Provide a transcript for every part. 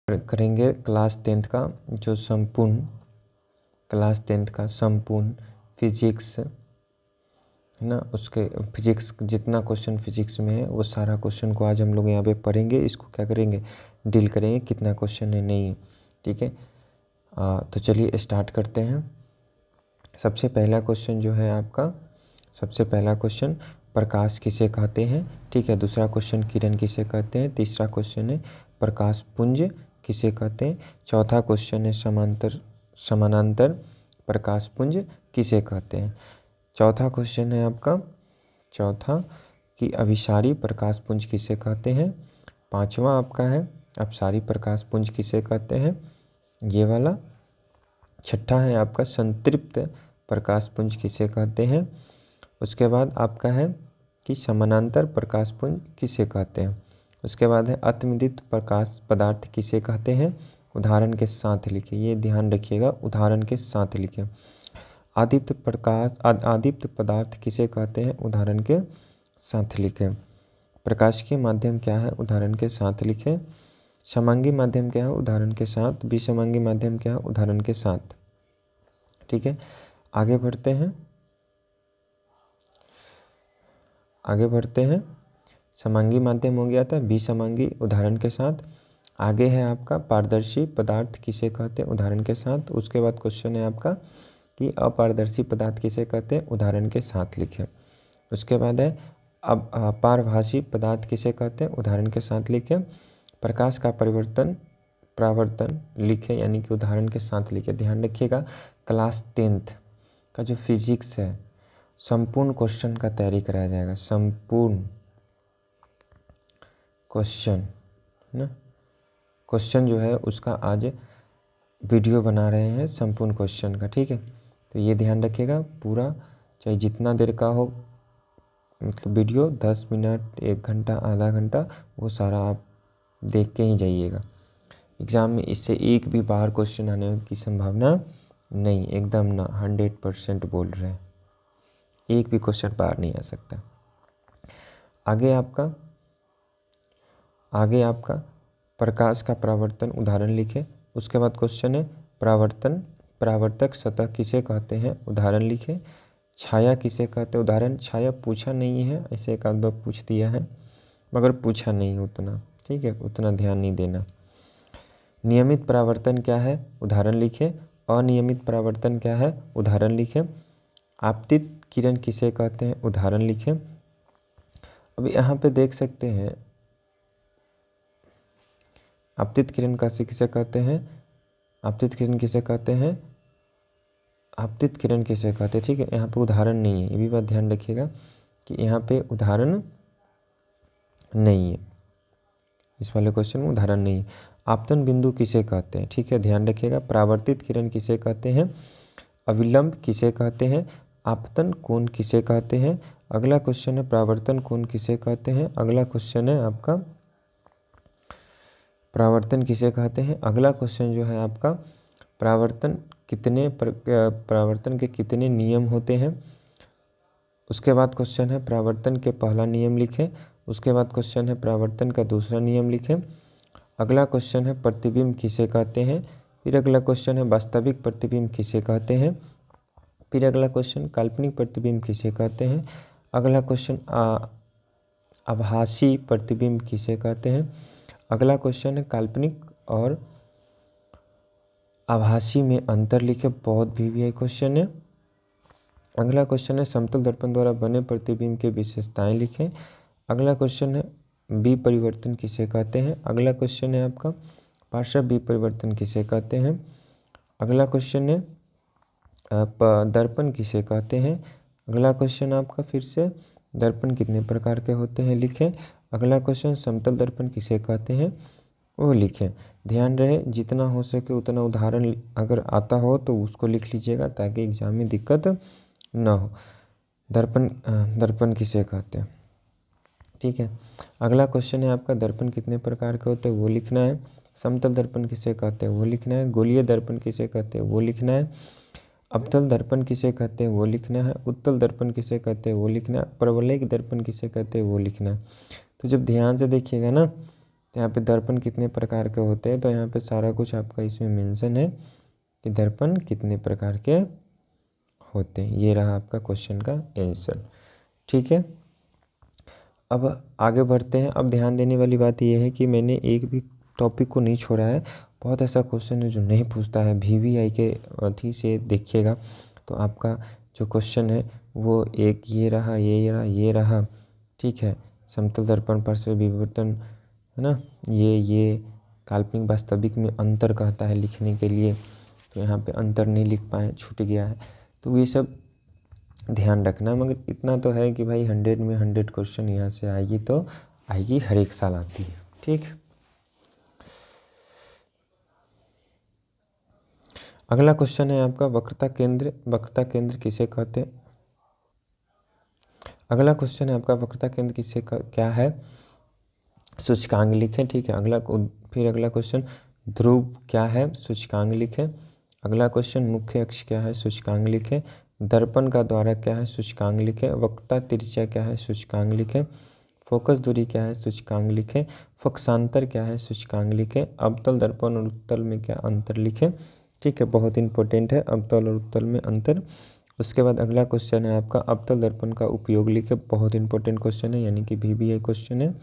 करेंगे class 10th का जो संपूर्ण क्लास 10th का संपूर्ण फिजिक्स है ना, उसके फिजिक्स जितना क्वेश्चन फिजिक्स में है वो सारा क्वेश्चन को आज हम लोग यहाँ पे पढ़ेंगे। इसको क्या करेंगे, डील करेंगे, कितना क्वेश्चन है नहीं है, ठीक है। तो चलिए स्टार्ट करते हैं। सबसे पहला क्वेश्चन जो है आपका, सबसे पहला क्वेश्चन प्रकाश किसे कहते हैं, ठीक है। दूसरा क्वेश्चन किरण किसे कहते हैं। तीसरा क्वेश्चन है प्रकाश पुंज किसे कहते हैं। चौथा क्वेश्चन है समानांतर प्रकाश पुंज किसे कहते हैं। चौथा क्वेश्चन है आपका, चौथा कि अभिसारी प्रकाश पुंज किसे कहते हैं। पांचवा आपका है अपसारी प्रकाश पुंज किसे कहते हैं, ये वाला। छठा है आपका संतृप्त प्रकाश पुंज किसे कहते हैं। उसके बाद आपका है कि समानांतर प्रकाश पुंज किसे कहते हैं। उसके बाद है अतिविद्युत प्रकाश पदार्थ किसे कहते हैं। उदाहरण के साथ लिखिए, ये ध्यान रखिएगा, उदाहरण के साथ लिखिए। आदीप्त पदार्थ किसे कहते हैं, उदाहरण के साथ लिखें। प्रकाश के माध्यम क्या है, उदाहरण के साथ लिखें। समांगी माध्यम क्या है, उदाहरण के साथ। विसमांगी माध्यम क्या है, उदाहरण के साथ, ठीक है। आगे बढ़ते हैं, आगे बढ़ते हैं। समांगी माध्यम हो गया था, विसमांगी उदाहरण के साथ। आगे है आपका पारदर्शी पदार्थ किसे कहते हैं, उदाहरण के साथ। उसके बाद क्वेश्चन है आपका कि अपारदर्शी पदार्थ किसे कहते हैं, उदाहरण के साथ लिखें। उसके बाद है अब पारभासी पदार्थ किसे कहते हैं, उदाहरण के साथ लिखें। प्रकाश का परावर्तन लिखें, यानी कि उदाहरण के साथ लिखें। ध्यान रखिएगा क्लास 10th का जो फिजिक्स है संपूर्ण क्वेश्चन का तैयारी कराया जाएगा, संपूर्ण क्वेश्चन ना, क्वेश्चन जो है उसका आज वीडियो बना रहे हैं संपूर्ण क्वेश्चन का, ठीक है। तो ये ध्यान रखिएगा पूरा, चाहे जितना देर का हो, मतलब वीडियो 10 मिनट, 1 घंटा, आधा घंटा, वो सारा आप देख के ही जाइएगा। एग्ज़ाम में इससे एक भी बाहर क्वेश्चन आने की संभावना नहीं, एकदम ना, 100% बोल रहे हैं, एक भी क्वेश्चन बाहर नहीं आ सकता। आगे आपका प्रकाश का परावर्तन उदाहरण लिखें। उसके बाद क्वेश्चन है परावर्तक सतह किसे कहते हैं, उदाहरण लिखें। छाया किसे कहते हैं, उदाहरण। छाया पूछा नहीं है, ऐसे एक आध बार पूछ दिया है, मगर पूछा नहीं उतना, ठीक है, उतना ध्यान नहीं देना। नियमित परावर्तन क्या है, उदाहरण लिखें। अनियमित परावर्तन क्या है, उदाहरण लिखें। आपतित किरण किसे कहते हैं, उदाहरण लिखें। अब यहाँ पे देख सकते हैं आपतित किरण किसे कहते हैं, आपतित किरण किसे कहते हैं, आपतित किरण किसे कहते हैं, ठीक है। यहाँ पे उदाहरण नहीं है, ये भी बात ध्यान रखिएगा कि यहाँ पे उदाहरण नहीं है, इस वाले क्वेश्चन में उदाहरण नहीं है। आपतन बिंदु किसे कहते हैं, ठीक है, ध्यान रखिएगा। परावर्तित किरण किसे कहते हैं, अविलंब किसे कहते हैं, आपतन कोण किसे कहते हैं। अगला क्वेश्चन है परावर्तन कोण किसे कहते हैं। अगला क्वेश्चन है आपका परावर्तन किसे कहते हैं। अगला क्वेश्चन जो है आपका परावर्तन के कितने नियम होते हैं। उसके बाद क्वेश्चन है परावर्तन के पहला नियम लिखें। उसके बाद क्वेश्चन है परावर्तन का दूसरा नियम लिखें। अगला क्वेश्चन है प्रतिबिंब किसे कहते हैं। फिर अगला क्वेश्चन है वास्तविक प्रतिबिंब किसे कहते हैं। फिर अगला क्वेश्चन काल्पनिक प्रतिबिंब किसे कहते हैं। अगला क्वेश्चन आभासी प्रतिबिंब किसे कहते हैं। अगला क्वेश्चन है काल्पनिक और आभासी में अंतर लिखे, बहुत भी क्वेश्चन है। अगला क्वेश्चन है समतल दर्पण द्वारा बने प्रतिबिंब के विशेषताएं लिखें। अगला क्वेश्चन है विपरिवर्तन किसे कहते हैं। अगला क्वेश्चन है आपका पार्श्व विपरिवर्तन किसे कहते हैं। अगला क्वेश्चन है दर्पण किसे कहते हैं। अगला क्वेश्चन आपका फिर से दर्पण कितने प्रकार के होते हैं लिखें। अगला क्वेश्चन समतल दर्पण किसे कहते हैं, वो लिखें। ध्यान रहे जितना हो सके उतना उदाहरण अगर आता हो तो उसको लिख लीजिएगा ताकि एग्जाम में दिक्कत ना हो। दर्पण किसे कहते हैं, ठीक है। अगला क्वेश्चन है आपका दर्पण कितने प्रकार के होते हैं, वो लिखना है। समतल दर्पण किसे कहते हैं, वो लिखना है। गोलीय दर्पण किसे कहते हैं, वो लिखना है। अवतल दर्पण किसे कहते हैं, वो लिखना है। उत्तल दर्पण किसे कहते हैं, वो लिखना है। परवलयिक दर्पण किसे कहते हैं, वो लिखना है। तो जब ध्यान से देखिएगा ना तो यहाँ पे दर्पण कितने प्रकार के होते हैं, तो यहाँ पे सारा कुछ आपका इसमें मेंशन है कि दर्पण कितने प्रकार के होते हैं। ये रहा आपका क्वेश्चन का आंसर। ठीक है, अब आगे बढ़ते हैं। अब ध्यान देने वाली बात यह है कि मैंने एक भी टॉपिक को नहीं छोड़ा है। बहुत ऐसा क्वेश्चन है जो नहीं पूछता है, VVI के अथी से देखिएगा तो आपका जो क्वेश्चन है वो एक ये रहा, ये रहा। ठीक है, समतल दर्पण पार्श्व विवर्तन है ना, ये काल्पनिक वास्तविक में अंतर कहता है लिखने के लिए, तो यहाँ पे अंतर नहीं लिख पाए, छूट गया है। तो ये सब ध्यान रखना, मगर इतना तो है कि भाई 100 में 100 क्वेश्चन यहाँ से आएगी तो आएगी, हर एक साल आती है। ठीक, अगला क्वेश्चन है आपका वक्रता केंद्र। वक्रता केंद्र किसे कहते हैं? अगला क्वेश्चन है आपका वक्रता केंद्र किसे क्या है? सूचकांक लिखें। ठीक है, फिर अगला क्वेश्चन ध्रुव क्या है? सूचकांक लिखें। अगला क्वेश्चन मुख्य अक्ष क्या है? सूचकांक लिखें। दर्पण का द्वारक क्या है? सूचकांक लिखें। वक्रता त्रिज्या क्या है? सूचकांक लिखें। फोकस दूरी क्या है? सूचकांक लिखें। फोकसांतर क्या है? सूचकांक लिखें। अवतल दर्पण और उत्तल में क्या अंतर लिखें। ठीक है, बहुत इंपॉर्टेंट है अवतल और उत्तल में अंतर। उसके बाद अगला क्वेश्चन है आपका अवतल दर्पण का उपयोग लिखें। बहुत इंपॉर्टेंट क्वेश्चन है, यानी कि VVI क्वेश्चन है।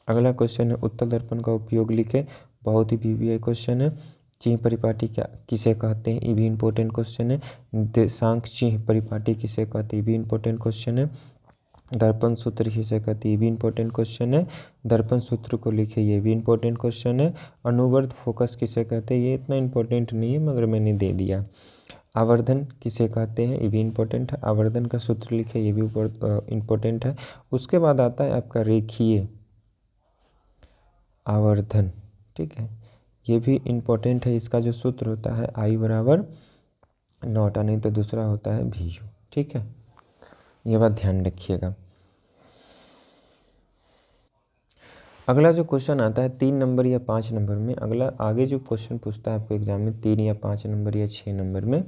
अगला क्वेश्चन है उत्तल दर्पण का उपयोग लिखें। बहुत ही VVI क्वेश्चन है। चिह्न परिपाटी क्या किसे कहते हैं? ये भी इंपॉर्टेंट क्वेश्चन है। देशांक चिह्न परिपाटी किसे कहते हैं? ये भी इंपॉर्टेंट क्वेश्चन है। दर्पण सूत्र किसे कहते हैं? ये भी इंपॉर्टेंट क्वेश्चन है। दर्पण सूत्र को लिखे, ये भी इंपॉर्टेंट क्वेश्चन है। अनुवर्त फोकस किसे कहते हैं? ये इतना इंपॉर्टेंट नहीं है मगर मैंने दे दिया। आवर्धन किसे कहते हैं? ये भी इंपॉर्टेंट है। आवर्धन का सूत्र लिखे, ये भी इंपॉर्टेंट है। उसके बाद आता है आपका रेखीय आवर्धन। ठीक है, ये भी इम्पोर्टेंट है। इसका जो सूत्र होता है I बराबर नॉट, नहीं तो दूसरा होता है VU। ठीक है, ये बात ध्यान रखिएगा। अगला जो क्वेश्चन आता है 3 नंबर या 5 नंबर में, अगला आगे जो क्वेश्चन पूछता है आपको एग्जाम में 3 या 5 नंबर या 6 नंबर में,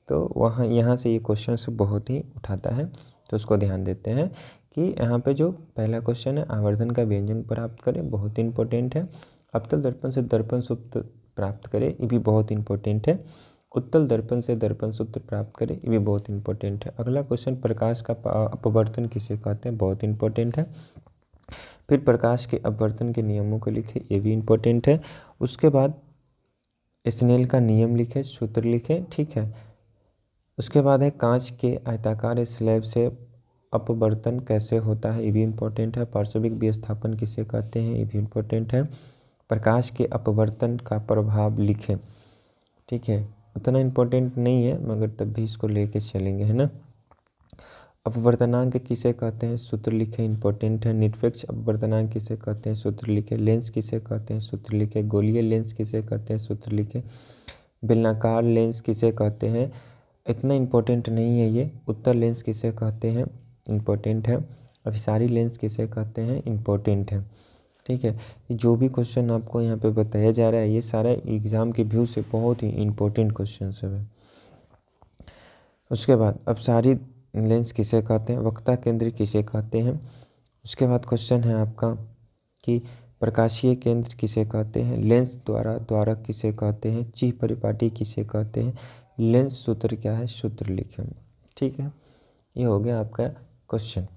तो वहाँ यहाँ से ये क्वेश्चन से बहुत ही उठाता है, तो उसको ध्यान देते हैं कि यहाँ पे जो पहला क्वेश्चन है आवर्धन का व्यंजक प्राप्त करें, बहुत इंपॉर्टेंट है। अवतल दर्पण से दर्पण सूत्र प्राप्त करें, ये भी बहुत इंपॉर्टेंट है। उत्तल दर्पण से दर्पण सूत्र प्राप्त करें, ये भी बहुत इंपॉर्टेंट है। अगला क्वेश्चन प्रकाश का अपवर्तन किसे कहते हैं? बहुत इंपॉर्टेंट है। फिर प्रकाश के अपवर्तन के नियमों को लिखे, ये भी इंपॉर्टेंट है। उसके बाद स्नेल का नियम लिखे, सूत्र लिखे। ठीक है, उसके बाद है कांच के आयताकार स्लैब से अपवर्तन कैसे होता है, ये भी इंपॉर्टेंट है। पार्श्विक विस्थापन किसे कहते हैं? ये भी इंपॉर्टेंट है। प्रकाश के अपवर्तन का प्रभाव लिखें। ठीक है, उतना इंपॉर्टेंट नहीं है मगर तब भी इसको लेके चलेंगे, है ना। अपवर्तनांक किसे कहते हैं? सूत्र लिखे, इंपॉर्टेंट है। निरपेक्ष अपवर्तनांक किसे कहते हैं? सूत्र लिखे। लेंस किसे कहते हैं? सूत्र लिखे। गोलीय लेंस किसे कहते हैं? सूत्र लिखे। बेलनाकार लेंस किसे कहते हैं? इतना इंपॉर्टेंट नहीं है ये। उत्तल लेंस किसे कहते हैं? इंपॉर्टेंट है। अभिसारी लेंस किसे कहते हैं? इंपॉर्टेंट है। ठीक है, जो भी क्वेश्चन आपको यहाँ पे बताया जा रहा है ये सारा एग्ज़ाम के व्यू से बहुत ही इंपॉर्टेंट क्वेश्चन सब है। उसके बाद अपसारी लेंस किसे कहते हैं? वक्रता केंद्र किसे कहते हैं? उसके बाद क्वेश्चन है आपका कि प्रकाशीय केंद्र किसे कहते हैं? लेंस द्वारा द्वारक किसे कहते हैं? चिह्न परिपाटी किसे कहते हैं? लेंस सूत्र क्या है? सूत्र लिखें। ठीक है, ये हो गया आपका क्वेश्चन।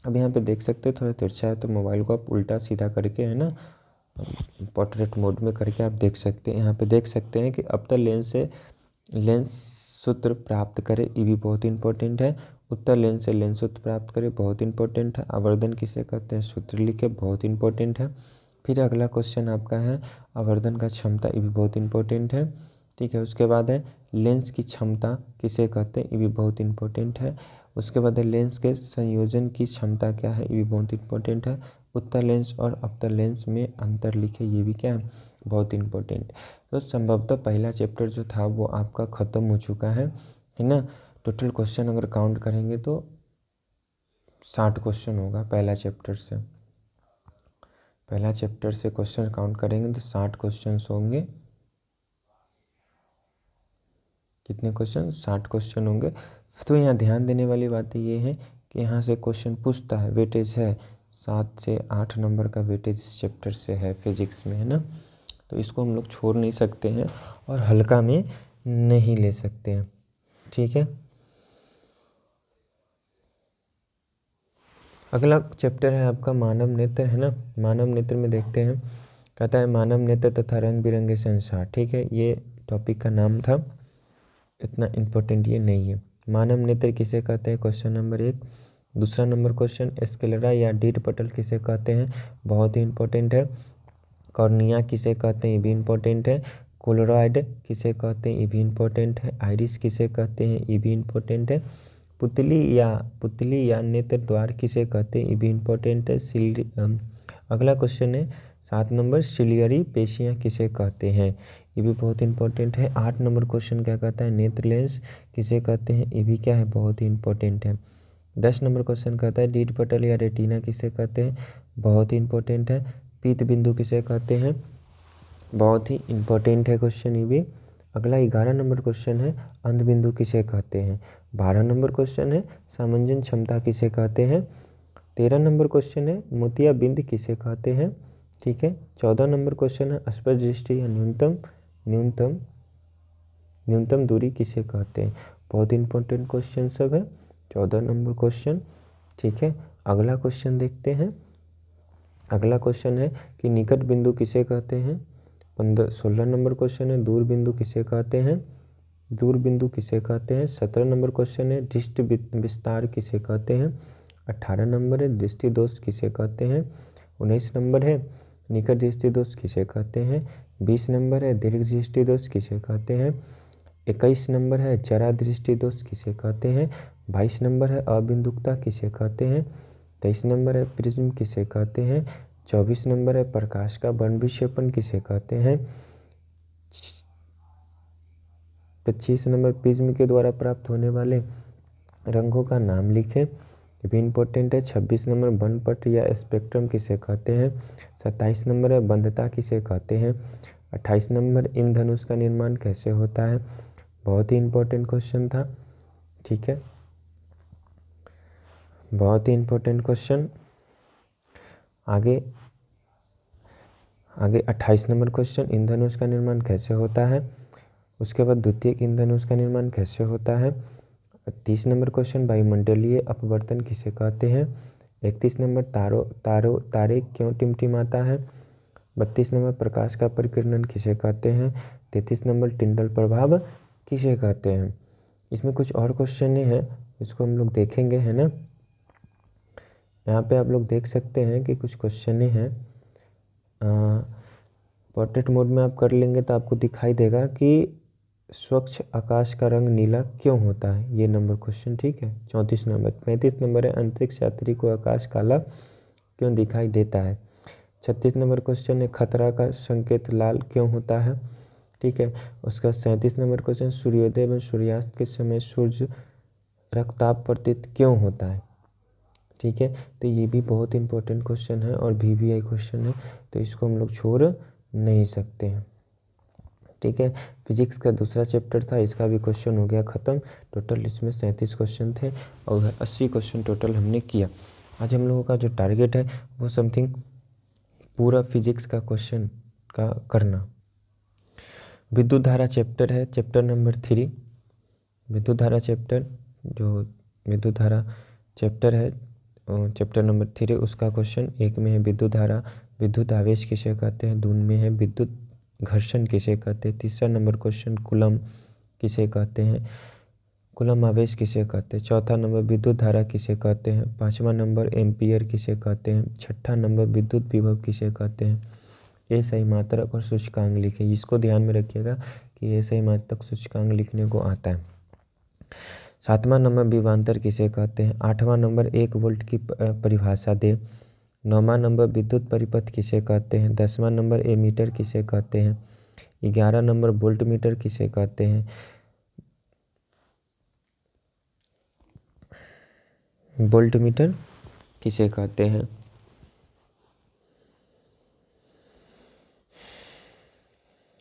अब यहाँ पे देख सकते हैं थोड़ा तिरछा है, तो मोबाइल को आप उल्टा सीधा करके, है ना, पोर्ट्रेट मोड में करके आप देख सकते हैं। यहाँ पे देख सकते हैं कि अवतल लेंस से लेंस सूत्र प्राप्त करें, ये भी बहुत इंपॉर्टेंट है। उत्तल लेंस से लेंस सूत्र प्राप्त करें, बहुत इंपॉर्टेंट है। आवर्धन किसे कहते हैं? सूत्र लिखे, बहुत इंपॉर्टेंट है। फिर अगला क्वेश्चन आपका है आवर्धन का क्षमता, ये भी बहुत इंपॉर्टेंट है। ठीक है, उसके बाद है लेंस की क्षमता किसे कहते हैं? ये भी बहुत इंपॉर्टेंट है। उसके बाद है लेंस के संयोजन की क्षमता क्या है? ये भी बहुत इंपॉर्टेंट है। उत्तल लेंस और अवतल लेंस में अंतर लिखे, ये भी क्या है? बहुत इंपॉर्टेंट। तो संभवतः पहला चैप्टर जो था वो आपका ख़त्म हो चुका है ना। टोटल क्वेश्चन अगर काउंट करेंगे तो 60 क्वेश्चन होगा पहला चैप्टर से। पहला चैप्टर से क्वेश्चन काउंट करेंगे तो 60 क्वेश्चन होंगे। कितने क्वेश्चन? 60 क्वेश्चन होंगे। तो यहाँ ध्यान देने वाली बात ये है कि यहाँ से क्वेश्चन पूछता है, वेटेज है 7 से 8 नंबर का वेटेज इस चैप्टर से है फिजिक्स में, है ना। तो इसको हम लोग छोड़ नहीं सकते हैं और हल्का में नहीं ले सकते हैं, ठीक है। अगला चैप्टर है आपका मानव नेत्र, है ना। मानव नेत्र में देखते हैं, कहता है मानव नेत्र तथा रंग बिरंगे संसार, ठीक है। ये टॉपिक का नाम था, इतना इम्पोर्टेंट ये नहीं है। मानव नेत्र किसे कहते हैं, क्वेश्चन नंबर 1। दूसरा नंबर क्वेश्चन, स्क्लेरा या डीट पटल किसे कहते हैं, बहुत ही इंपॉर्टेंट है। कॉर्निया किसे कहते हैं, ये भी इम्पोर्टेंट है। कोलोरॉइड किसे कहते हैं, ये भी इम्पोर्टेंट है। आइरिस किसे कहते हैं, ये भी इम्पोर्टेंट है। पुतली या नेत्र द्वार किसे कहते हैं, ये भी इम्पोर्टेंट है। अगला क्वेश्चन है 7 नंबर, सिलियरी पेशियाँ किसे कहते हैं, ये भी बहुत इंपॉर्टेंट है। 8 नंबर क्वेश्चन क्या कहता है, नेत्र लेंस किसे कहते हैं, ये भी क्या है, बहुत ही इंपॉर्टेंट है। 10 नंबर क्वेश्चन कहता है डीट पटल या रेटिना किसे कहते हैं, बहुत ही इंपॉर्टेंट है। पीत बिंदु किसे कहते हैं, बहुत ही इंपॉर्टेंट है क्वेश्चन ये भी। अगला 11 नंबर क्वेश्चन है अंध बिंदु किसे कहते हैं। 12 नंबर क्वेश्चन है सामंजन क्षमता किसे कहते हैं। 13 नंबर क्वेश्चन है मोतिया बिंद किसे कहते हैं, ठीक है। 14 नंबर क्वेश्चन है स्पर्श दृष्टि या न्यूनतम दूरी किसे कहते हैं। बहुत इंपॉर्टेंट क्वेश्चन सब है, 14 नंबर क्वेश्चन, ठीक है। अगला क्वेश्चन देखते हैं। अगला क्वेश्चन है कि निकट बिंदु किसे कहते हैं। 16 नंबर क्वेश्चन है दूर बिंदु किसे कहते हैं, 17 नंबर क्वेश्चन है दृष्टि विस्तार किसे कहते हैं। 18 नंबर है दृष्टि दोष किसे कहते हैं। 19 नंबर है निकट दृष्टि दोष किसे कहते हैं। 20 नंबर है दीर्घ दृष्टि दोष किसे कहते हैं। 21 नंबर है जरा दृष्टि दोष किसे कहते हैं। 22 नंबर है अबिंदुकता किसे कहते हैं। 23 नंबर है प्रिज्म किसे कहते हैं। 24 नंबर है प्रकाश का वर्णविक्षेपण किसे कहते हैं। 25 नंबर प्रिज्म के द्वारा प्राप्त होने वाले रंगों का नाम लिखें, ये भी इम्पोर्टेंट है। 26 नंबर वर्णपट या स्पेक्ट्रम किसे कहते हैं। 27 नंबर है बंधता किसे कहते हैं। 28 नंबर इंद्रधनुष का निर्माण कैसे होता है, बहुत ही इम्पोर्टेंट क्वेश्चन था, ठीक है, बहुत ही इम्पोर्टेंट क्वेश्चन। आगे 28 नंबर क्वेश्चन इंद्रधनुष का निर्माण कैसे होता है। उसके बाद द्वितीयक इंद्रधनुष का निर्माण कैसे होता है। 30 नंबर क्वेश्चन वायुमंडलीय अपवर्तन किसे कहते हैं। 31 नंबर तारे क्यों टिमटिमाता है। 32 नंबर प्रकाश का परिकिरण किसे कहते हैं। 33 नंबर टिंडल प्रभाव किसे कहते हैं। इसमें कुछ और क्वेश्चन हैं, इसको हम लोग देखेंगे, है ना। यहाँ पे आप लोग देख सकते हैं कि कुछ क्वेश्चन हैं। पोर्ट्रेट मोड में आप कर लेंगे तो आपको दिखाई देगा कि स्वच्छ आकाश का रंग नीला क्यों होता है, ये नंबर क्वेश्चन, ठीक है। 34 नंबर। 35 नंबर है अंतरिक्ष यात्री को आकाश काला क्यों दिखाई देता है। 36 नंबर क्वेश्चन है खतरा का संकेत लाल क्यों होता है, ठीक है। उसका 37 नंबर क्वेश्चन सूर्योदय एवं सूर्यास्त के समय सूर्य रक्ताप प्रतीत क्यों होता है, ठीक है। तो ये भी बहुत इंपॉर्टेंट क्वेश्चन है और VVI क्वेश्चन है, तो इसको हम लोग छोड़ नहीं सकते हैं, ठीक है। फिजिक्स का दूसरा चैप्टर था, इसका भी क्वेश्चन हो गया ख़त्म। टोटल इसमें 37 क्वेश्चन थे और 80 क्वेश्चन टोटल हमने किया। आज हम लोगों का जो टारगेट है वो समथिंग पूरा फिजिक्स का क्वेश्चन का करना। विद्युत धारा चैप्टर है, चैप्टर नंबर 3 विद्युत धारा चैप्टर, जो विद्युत धारा चैप्टर है चैप्टर नंबर 3, उसका क्वेश्चन 1 में है विद्युत धारा, विद्युत आवेश किसे कहते हैं। 2 में है विद्युत घर्षण किसे कहते हैं। तीसरा नंबर क्वेश्चन कूलम किसे कहते हैं, कूलम आवेश किसे कहते हैं। चौथा नंबर विद्युत धारा किसे कहते हैं। 5वां नंबर एम्पियर किसे कहते हैं। 6ठा नंबर विद्युत विभव किसे कहते हैं। ये सही मात्रक और सूचकांक लिखें, इसको ध्यान में रखिएगा कि ये सही मात्रक सूचकांक लिखने को आता है। 7वां नंबर विभवांतर किसे कहते हैं। 8वां नंबर 1 वोल्ट की परिभाषा दे। 9वां नंबर विद्युत परिपथ किसे कहते हैं। 10वां नंबर एमीटर किसे कहते हैं। 11 नंबर वोल्ट मीटर किसे कहते हैं। वोल्ट मीटर किसे कहते हैं।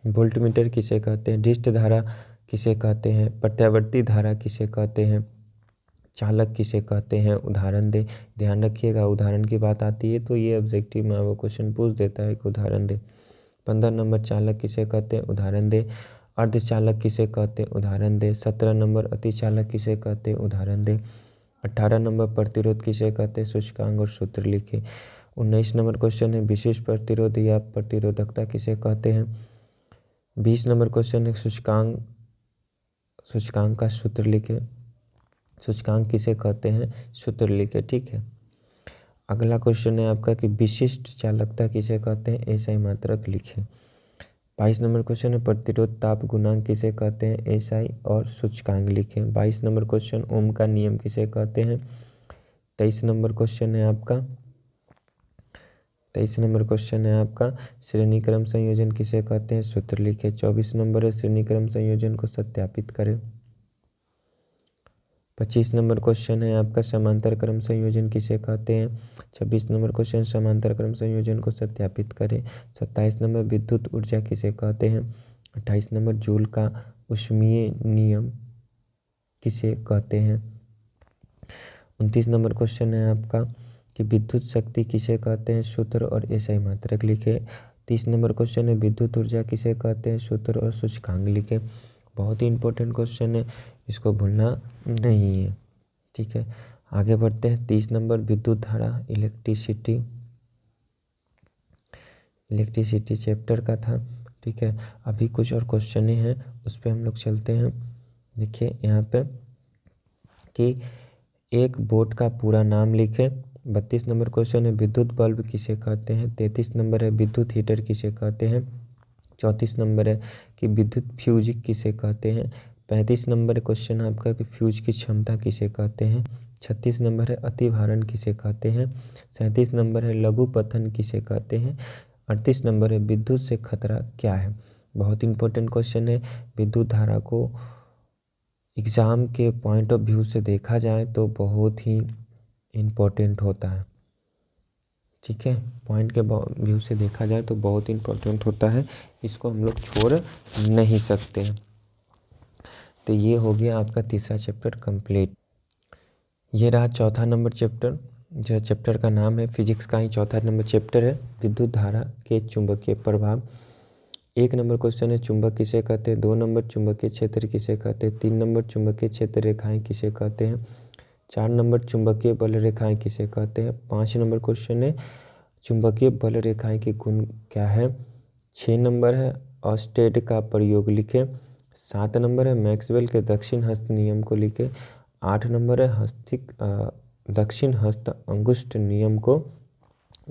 वोल्ट मीटर किसे कहते हैं। डिस्ट धारा किसे कहते हैं। प्रत्यावर्ती धारा किसे कहते हैं। चालक किसे कहते हैं, उदाहरण दे। ध्यान रखिएगा, उदाहरण की बात आती है तो ये ऑब्जेक्टिव में वो क्वेश्चन पूछ देता है कि उदाहरण दे। 15 नंबर चालक किसे कहते हैं, उदाहरण दे। अर्धचालक किसे कहते हैं, उदाहरण दे। 17 नंबर अतिचालक किसे कहते हैं, उदाहरण दे। 18 नंबर प्रतिरोध किसे कहते हैं, सूचकांक और सूत्र लिखे। 19 नंबर क्वेश्चन है विशिष्ट प्रतिरोध या प्रतिरोधकता किसे कहते हैं। 20 नंबर क्वेश्चन है सूचकांक का सूत्र लिखे। सूचकांक किसे कहते हैं, सूत्र लिखे। ठीक है, अगला क्वेश्चन है आपका कि विशिष्ट चालकता किसे कहते हैं, एसआई मात्रक लिखे। 22 नंबर क्वेश्चन है प्रतिरोध ताप गुणांक किसे कहते हैं, एसआई और सूचकांक लिखे। 22 नंबर क्वेश्चन ओम का नियम किसे कहते हैं। 23 नंबर क्वेश्चन है आपका श्रेणी क्रम संयोजन किसे कहते हैं, सूत्र लिखे। 24 नंबर है श्रेणी क्रम संयोजन को सत्यापित करें। 25 नंबर क्वेश्चन है आपका समांतर क्रम संयोजन किसे कहते हैं। 26 नंबर क्वेश्चन समांतर क्रम संयोजन को सत्यापित करें। 27 नंबर विद्युत ऊर्जा किसे कहते हैं। 28 नंबर जूल का ऊष्मीय नियम किसे कहते हैं। 29 नंबर क्वेश्चन है आपका कि विद्युत शक्ति किसे कहते हैं, सूत्र और एसआई मात्रक लिखे। 30 नंबर क्वेश्चन है विद्युत ऊर्जा किसे कहते हैं, सूत्र और सूचकांक लिखे। बहुत ही इंपॉर्टेंट क्वेश्चन है, इसको भूलना नहीं है। ठीक है, आगे बढ़ते हैं। 30 नंबर विद्युत धारा इलेक्ट्रिसिटी चैप्टर का था। ठीक है, अभी कुछ और क्वेश्चन हैं उस पर हम लोग चलते हैं। देखिए यहाँ पे कि एक बोर्ड का पूरा नाम लिखे। 32 नंबर क्वेश्चन है विद्युत बल्ब किसे कहते हैं। 33 नंबर है विद्युत हीटर किसे कहते हैं। 34 नंबर है कि विद्युत फ्यूज किसे कहते हैं। 35 नंबर क्वेश्चन आपका कि फ्यूज की क्षमता किसे कहते हैं। 36 नंबर है अतिभारण किसे कहते हैं। 37 नंबर है लघु पतन किसे कहते हैं। 38 नंबर है विद्युत से खतरा क्या है। बहुत इंपॉर्टेंट क्वेश्चन है। विद्युत धारा को एग्ज़ाम के पॉइंट ऑफ व्यू से देखा जाए तो बहुत ही इम्पोर्टेंट होता है। ठीक है, पॉइंट के व्यू से देखा जाए तो बहुत इम्पोर्टेंट होता है, इसको हम लोग छोड़ नहीं सकते हैं। तो ये हो गया आपका तीसरा चैप्टर कंप्लीट। ये रहा चौथा नंबर चैप्टर, जो चैप्टर का नाम है फिजिक्स का ही चौथा नंबर चैप्टर है विद्युत धारा के चुंबकीय प्रभाव। 1 नंबर क्वेश्चन है चुंबक किसे कहते हैं। 2 नंबर चुंबकीय क्षेत्र किसे कहते हैं। 3 नंबर चुंबकीय क्षेत्र रेखाएं किसे कहते हैं। 4 नंबर चुंबकीय बल रेखाएं किसे कहते हैं। 5 नंबर क्वेश्चन है चुंबकीय बल रेखाएं के गुण क्या है। 6 नंबर है ऑस्टेड का प्रयोग लिखे। 7 नंबर है मैक्सवेल के दक्षिण हस्त नियम को लिखे। 8 नंबर है दक्षिण हस्त अंगुष्ठ नियम को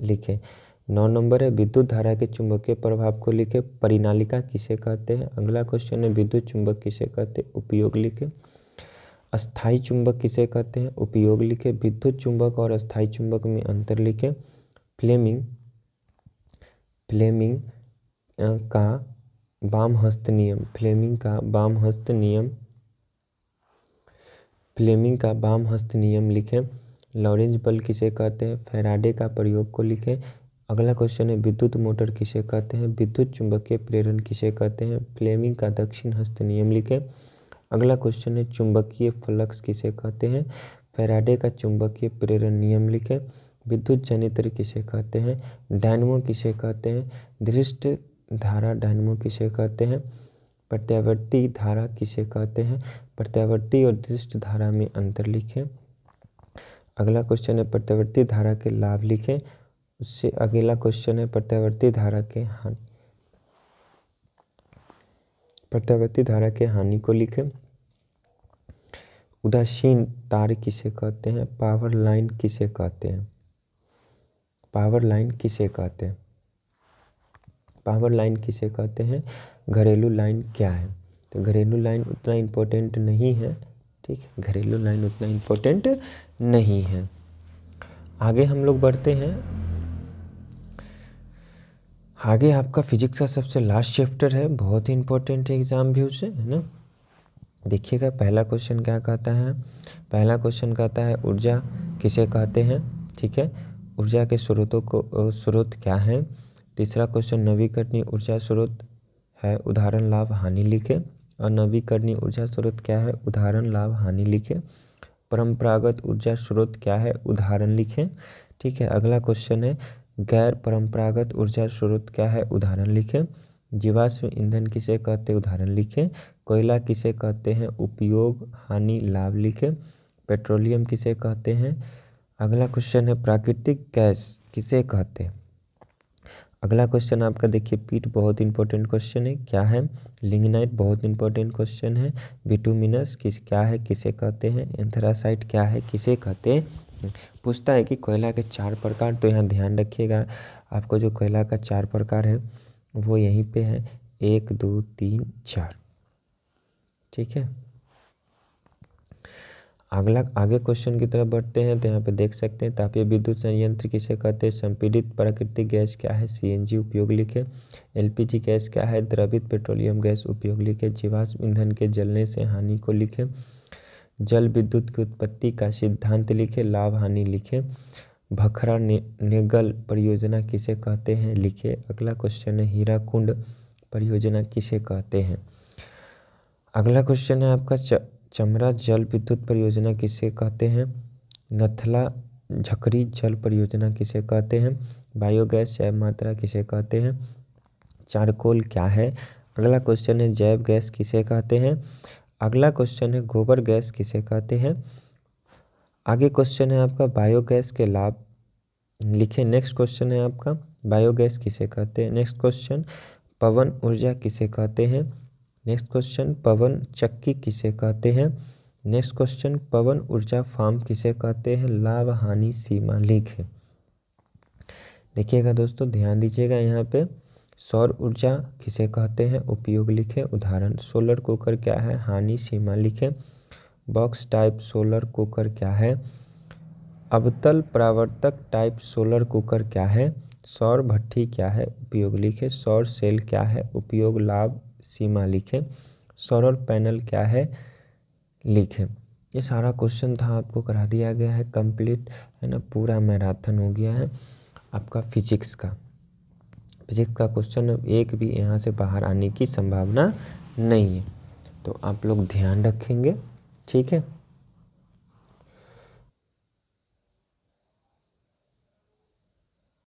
लिखे। 9 नंबर है विद्युत धारा के चुंबकीय प्रभाव को लिखे। परिनालिका किसे कहते हैं। अगला क्वेश्चन है विद्युत चुंबक किसे कहते हैं, उपयोग लिखे। अस्थायी चुंबक किसे कहते हैं, उपयोग लिखे। विद्युत चुंबक और अस्थायी चुंबक में अंतर लिखे। फ्लेमिंग का वाम हस्त नियम, फ्लेमिंग का वाम हस्त नियम लिखे। लॉरेंज बल किसे कहते हैं, फैराडे का प्रयोग को लिखे। अगला क्वेश्चन है विद्युत मोटर किसे कहते हैं, विद्युत चुंबकीय प्रेरण किसे कहते हैं, फ्लेमिंग का दक्षिण हस्त नियम लिखे। अगला क्वेश्चन है चुंबकीय फ्लक्स किसे कहते हैं, फैराडे का चुंबकीय प्रेरण नियम लिखे। विद्युत जनित्र किसे कहते हैं, डायनमो किसे कहते हैं। दृष्ट धारा डायनमो किसे कहते हैं। प्रत्यावर्ती धारा किसे कहते हैं। प्रत्यावर्ती और दृष्ट धारा में अंतर लिखें। अगला क्वेश्चन है प्रत्यावर्ती धारा के लाभ लिखें। उससे अगला क्वेश्चन है प्रत्यावर्ती धारा के हानि को लिखें। उदासीन तार किसे कहते हैं, पावर लाइन किसे कहते हैं। पावर लाइन किसे कहते हैं। घरेलू लाइन क्या है, तो घरेलू लाइन उतना इम्पोर्टेंट नहीं है। ठीक है, घरेलू लाइन उतना इम्पोर्टेंट नहीं है। आगे हम लोग बढ़ते हैं। आगे आपका फिजिक्स का सबसे लास्ट चैप्टर है, बहुत ही इम्पोर्टेंट है एग्जाम व्यू से, है ना। देखिएगा पहला क्वेश्चन क्या कहता है। पहला क्वेश्चन कहता है ऊर्जा किसे कहते हैं। ठीक है, ऊर्जा के स्रोत क्या है। तीसरा क्वेश्चन नवीकरणीय ऊर्जा स्रोत है, उदाहरण लाभ हानि लिखे। और नवीकरणीय ऊर्जा स्रोत क्या है, उदाहरण लाभ हानि लिखे। परंपरागत ऊर्जा स्रोत क्या है, उदाहरण लिखें। ठीक है, अगला क्वेश्चन है गैर परंपरागत ऊर्जा स्रोत क्या है, उदाहरण लिखें। जीवाश्म ईंधन किसे कहते हैं, उदाहरण लिखें। कोयला किसे कहते हैं, उपयोग हानि लाभ लिखें। पेट्रोलियम किसे कहते हैं। अगला क्वेश्चन है प्राकृतिक गैस किसे कहते हैं। अगला क्वेश्चन आपका देखिए पीट, बहुत इंपॉर्टेंट क्वेश्चन है, क्या है। लिग्नाइट, बहुत इंपॉर्टेंट क्वेश्चन है। बिटुमिनस क्या है, किसे कहते हैं। एंथ्रासाइट क्या है, किसे कहते हैं। पूछता है कि कोयला के 4 प्रकार, तो यहाँ ध्यान रखिएगा आपको जो कोयला का 4 प्रकार है वो यहीं पे है, 1 2 3 4। ठीक है, अगला आगे क्वेश्चन की तरफ बढ़ते हैं। तो यहाँ पे देख सकते हैं तापीय विद्युत संयंत्र किसे कहते हैं। संपीड़ित प्राकृतिक गैस क्या है, सीएनजी, उपयोग लिखे। एलपीजी गैस क्या है, द्रवित पेट्रोलियम गैस, उपयोग लिखे। जीवाश्म ईंधन के जलने से हानि को लिखे। जल विद्युत की उत्पत्ति का सिद्धांत लिखे, लाभ हानि लिखे। भखरा नेगल परियोजना किसे कहते हैं, लिखे। अगला क्वेश्चन है हीराकुंड परियोजना किसे कहते हैं। अगला क्वेश्चन है आपका चमरा जल विद्युत परियोजना किसे कहते हैं। नथला झकरी जल परियोजना किसे कहते हैं। बायोगैस जैव मात्रा किसे कहते हैं। चारकोल क्या है। अगला क्वेश्चन है जैव गैस किसे कहते हैं। अगला क्वेश्चन है गोबर गैस किसे कहते हैं। आगे क्वेश्चन है आपका बायोगैस के लाभ लिखें। नेक्स्ट क्वेश्चन है आपका बायोगैस किसे कहते हैं। नेक्स्ट क्वेश्चन पवन ऊर्जा किसे कहते हैं। नेक्स्ट क्वेश्चन पवन चक्की किसे कहते हैं। नेक्स्ट क्वेश्चन पवन ऊर्जा फार्म किसे कहते हैं। लाभ हानि सीमा लिखें। देखिएगा दोस्तों, ध्यान दीजिएगा यहाँ पे सौर ऊर्जा किसे कहते हैं, उपयोग लिखें। उदाहरण सोलर कुकर क्या है, हानि सीमा लिखें। बॉक्स टाइप सोलर कुकर क्या है। अवतल परावर्तक टाइप सोलर कुकर क्या है। सौर भट्ठी क्या है, उपयोग लिखें। सौर सेल क्या है, उपयोग लाभ सीमा लिखें। सोलर पैनल क्या है, लिखें। ये सारा क्वेश्चन था आपको करा दिया गया है कंप्लीट, है ना। पूरा मैराथन हो गया है आपका फिजिक्स का। फिजिक्स का क्वेश्चन एक भी यहाँ से बाहर आने की संभावना नहीं है, तो आप लोग ध्यान रखेंगे। ठीक है।